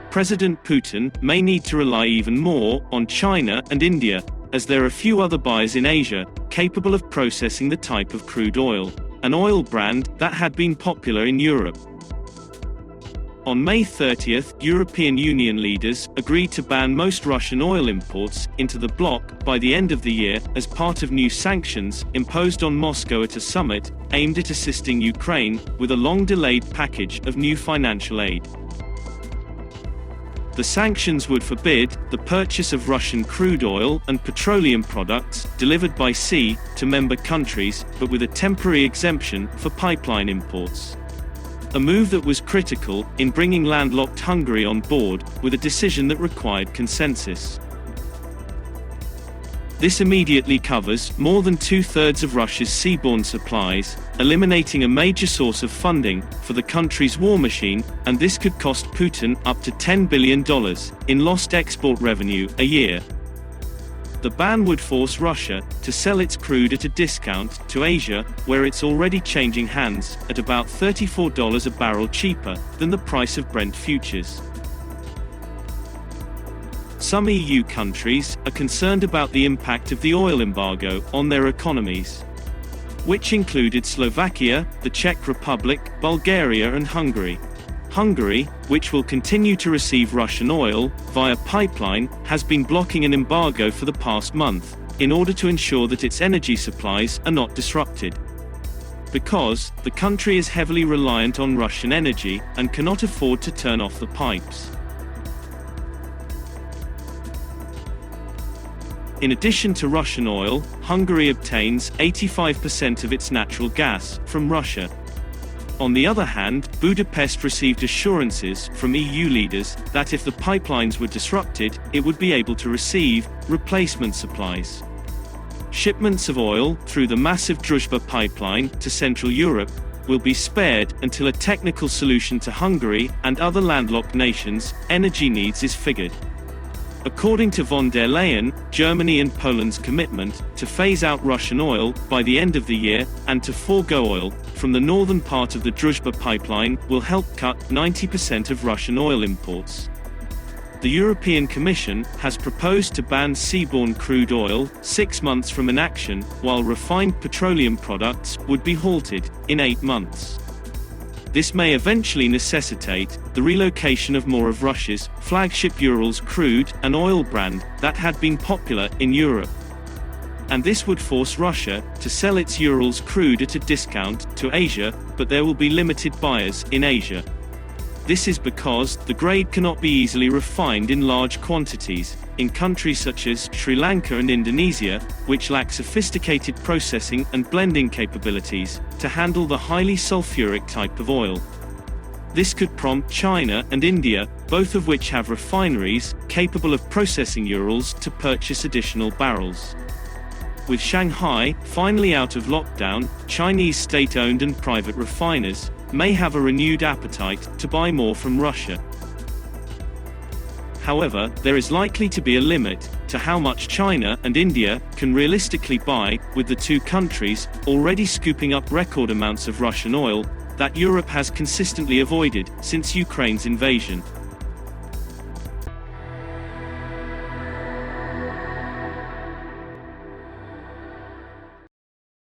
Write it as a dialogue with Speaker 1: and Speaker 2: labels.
Speaker 1: President Putin may need to rely even more on China and India, as there are few other buyers in Asia capable of processing the type of crude oil, an oil brand that had been popular in Europe. On May 30, European Union leaders agreed to ban most Russian oil imports into the bloc by the end of the year as part of new sanctions imposed on Moscow at a summit aimed at assisting Ukraine with a long-delayed package of new financial aid. The sanctions would forbid the purchase of Russian crude oil and petroleum products delivered by sea to member countries, but with a temporary exemption for pipeline imports. A move that was critical in bringing landlocked Hungary on board, with a decision that required consensus. This immediately covers more than two-thirds of Russia's seaborne supplies, eliminating a major source of funding for the country's war machine, and this could cost Putin up to $10 billion in lost export revenue a year. The ban would force Russia to sell its crude at a discount to Asia, where it's already changing hands at about $34 a barrel cheaper than the price of Brent futures. Some EU countries are concerned about the impact of the oil embargo on their economies, which included Slovakia, the Czech Republic, Bulgaria and Hungary. Hungary, which will continue to receive Russian oil via pipeline, has been blocking an embargo for the past month, in order to ensure that its energy supplies are not disrupted. Because the country is heavily reliant on Russian energy and cannot afford to turn off the pipes. In addition to Russian oil, Hungary obtains 85% of its natural gas from Russia. On the other hand, Budapest received assurances from EU leaders that if the pipelines were disrupted, it would be able to receive replacement supplies. Shipments of oil through the massive Druzhba pipeline to Central Europe will be spared until a technical solution to Hungary and other landlocked nations' energy needs is figured. According to von der Leyen, Germany and Poland's commitment to phase out Russian oil by the end of the year and to forego oil from the northern part of the Druzhba pipeline will help cut 90% of Russian oil imports. The European Commission has proposed to ban seaborne crude oil 6 months from inaction, while refined petroleum products would be halted in 8 months. This may eventually necessitate the relocation of more of Russia's flagship Urals crude and oil brand that had been popular in Europe. And this would force Russia to sell its Urals crude at a discount to Asia, but there will be limited buyers in Asia. This is because the grade cannot be easily refined in large quantities in countries such as Sri Lanka and Indonesia, which lack sophisticated processing and blending capabilities to handle the highly sulfuric type of oil. This could prompt China and India, both of which have refineries capable of processing Urals, to purchase additional barrels. With Shanghai finally out of lockdown, Chinese state-owned and private refiners may have a renewed appetite to buy more from Russia. However, there is likely to be a limit to how much China and India can realistically buy, with the two countries already scooping up record amounts of Russian oil that Europe has consistently avoided since Ukraine's invasion.